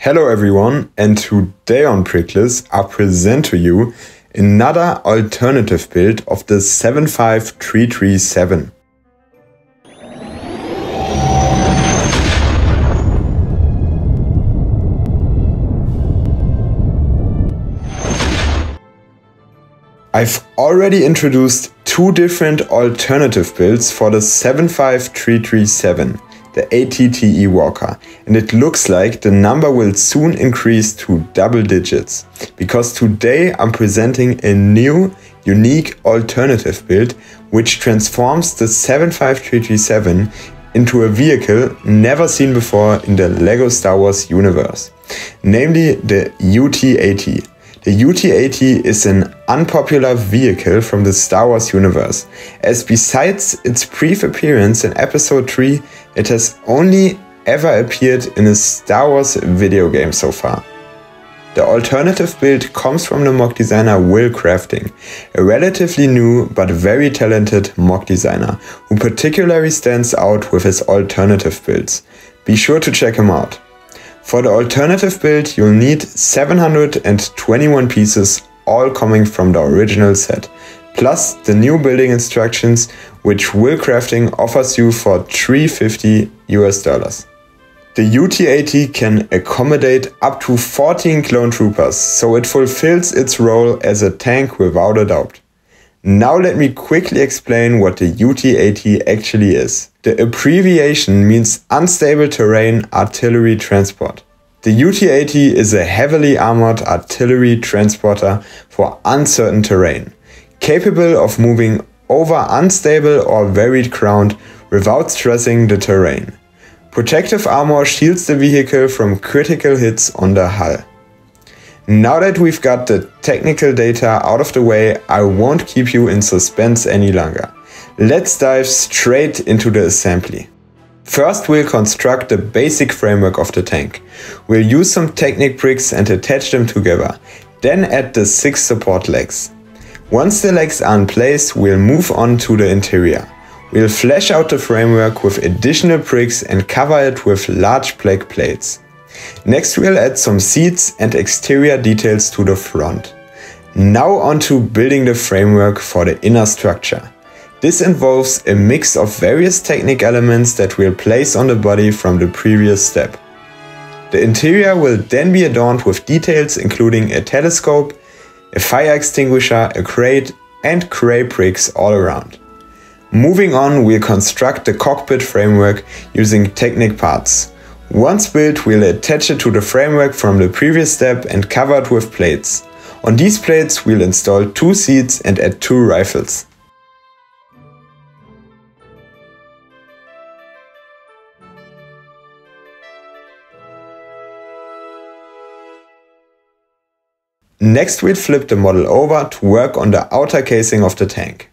Hello everyone, and today on Bricklas I present to you another alternative build of the 75337. I've already introduced two different alternative builds for the 75337. The ATTE Walker, and it looks like the number will soon increase to double digits, because today I'm presenting a new, unique alternative build which transforms the 75337 into a vehicle never seen before in the LEGO Star Wars universe, namely the UT-80. The UT-80 is an unpopular vehicle from the Star Wars universe, as besides its brief appearance in Episode 3, it has only ever appeared in a Star Wars video game so far. The alternative build comes from the mock designer Will Crafting, a relatively new but very talented mock designer, who particularly stands out with his alternative builds. Be sure to check him out. For the alternative build, you'll need 721 pieces, all coming from the original set, plus the new building instructions which Will Crafting offers you for $350 US. The UT-80 can accommodate up to 14 clone troopers, so it fulfills its role as a tank without a doubt. Now let me quickly explain what the UT-80 actually is. The abbreviation means Unstable Terrain Artillery Transport. The UT-80 is a heavily armored artillery transporter for uncertain terrain, capable of moving over unstable or varied ground without stressing the terrain. Protective armor shields the vehicle from critical hits on the hull. Now that we've got the technical data out of the way, I won't keep you in suspense any longer. Let's dive straight into the assembly. First, we'll construct the basic framework of the tank. We'll use some Technic bricks and attach them together, then add the 6 support legs. Once the legs are in place, we'll move on to the interior. We'll flesh out the framework with additional bricks and cover it with large black plates. Next, we'll add some seats and exterior details to the front. Now on to building the framework for the inner structure. This involves a mix of various Technic elements that we'll place on the body from the previous step. The interior will then be adorned with details including a telescope, a fire extinguisher, a crate, and grey bricks all around. Moving on, we'll construct the cockpit framework using Technic parts. Once built, we'll attach it to the framework from the previous step and cover it with plates. On these plates, we'll install 2 seats and add 2 rifles. Next, we'll flip the model over to work on the outer casing of the tank.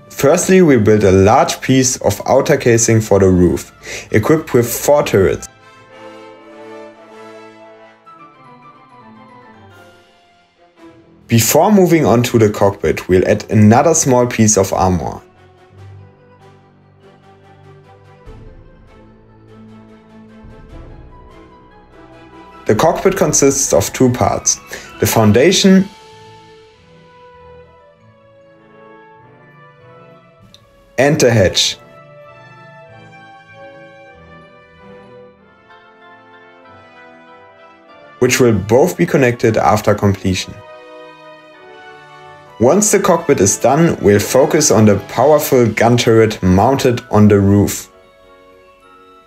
Firstly, we built a large piece of outer casing for the roof, equipped with 4 turrets. Before moving on to the cockpit, we'll add another small piece of armor. The cockpit consists of 2 parts: the foundation and the hatch. Which will both be connected after completion. Once the cockpit is done, we'll focus on the powerful gun turret mounted on the roof.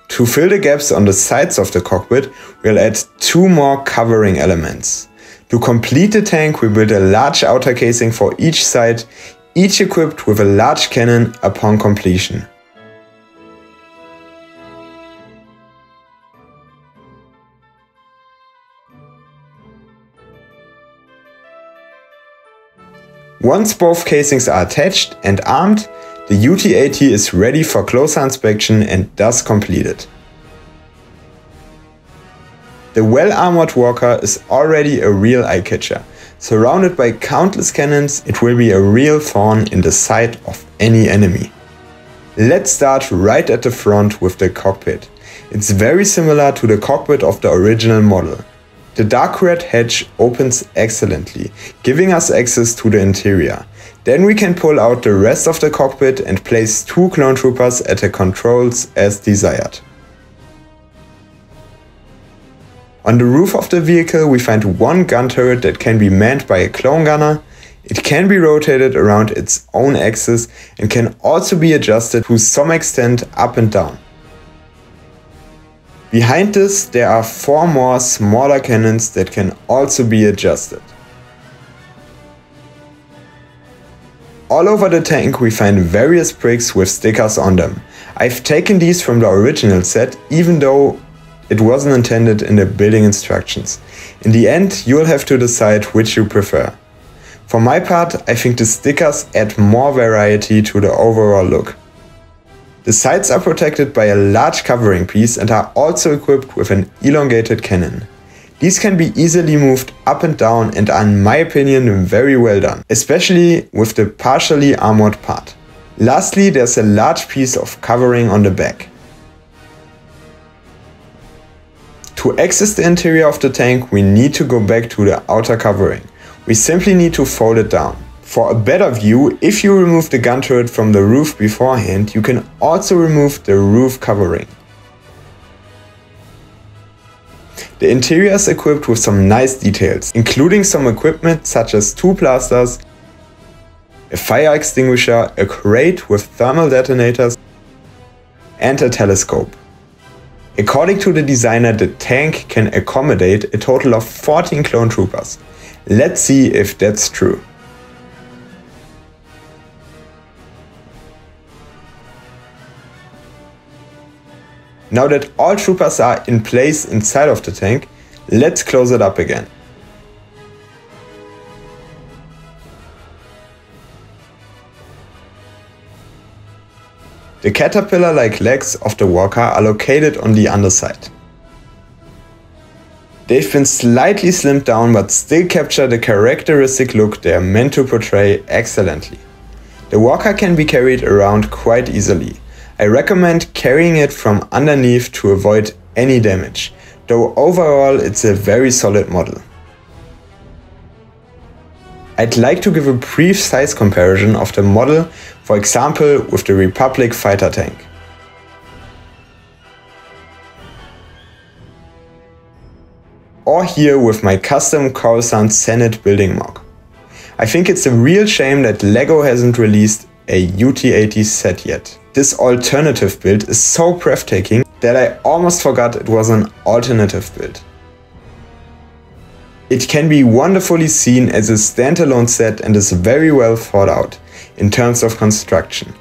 To fill the gaps on the sides of the cockpit, we'll add 2 more covering elements. To complete the tank, we build a large outer casing for each side, each equipped with a large cannon upon completion. Once both casings are attached and armed, The UT-80 is ready for closer inspection and thus completed. The well-armored walker is already a real eye-catcher. Surrounded by countless cannons, it will be a real thorn in the side of any enemy. Let's start right at the front with the cockpit. It's very similar to the cockpit of the original model. The dark red hatch opens excellently, giving us access to the interior. Then we can pull out the rest of the cockpit and place 2 clone troopers at the controls as desired. On the roof of the vehicle we find one gun turret that can be manned by a clone gunner. It can be rotated around its own axis and can also be adjusted to some extent up and down. Behind this there are 4 more smaller cannons that can also be adjusted. All over the tank we find various bricks with stickers on them. I've taken these from the original set, even though it wasn't intended in the building instructions. In the end, you'll have to decide which you prefer. For my part, I think the stickers add more variety to the overall look. The sides are protected by a large covering piece and are also equipped with an elongated cannon. These can be easily moved up and down and are in my opinion very well done, especially with the partially armored part. Lastly, there's a large piece of covering on the back. To access the interior of the tank, we need to go back to the outer covering. We simply need to fold it down. For a better view, if you remove the gun turret from the roof beforehand, you can also remove the roof covering. The interior is equipped with some nice details, including some equipment such as 2 blasters, a fire extinguisher, a crate with thermal detonators, and a telescope. According to the designer, the tank can accommodate a total of 14 clone troopers. Let's see if that's true. Now that all troopers are in place inside of the tank, let's close it up again. The caterpillar-like legs of the walker are located on the underside. They've been slightly slimmed down but still capture the characteristic look they are meant to portray excellently. The walker can be carried around quite easily. I recommend carrying it from underneath to avoid any damage, though overall it's a very solid model. I'd like to give a brief size comparison of the model, for example with the Republic fighter tank. Or here with my custom Coruscant Senate building mock. I think it's a real shame that LEGO hasn't released a UT-80 set yet. This alternative build is so breathtaking that I almost forgot it was an alternative build. It can be wonderfully seen as a standalone set and is very well thought out in terms of construction.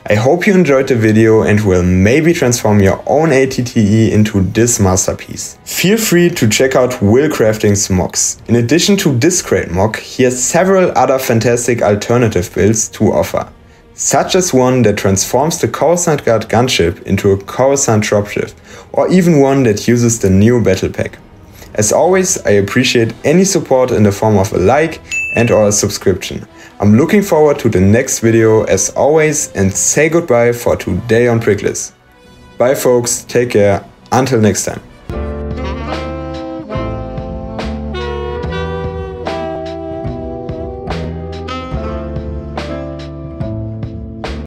I hope you enjoyed the video and will maybe transform your own ATTE into this masterpiece. Feel free to check out Will Crafting's mocks. In addition to this great mock, he has several other fantastic alternative builds to offer, such as one that transforms the Coruscant Guard gunship into a Coruscant dropship, or even one that uses the new battle pack. As always, I appreciate any support in the form of a like and/or a subscription. I'm looking forward to the next video as always and say goodbye for today on Bricklas. Bye folks, take care, until next time.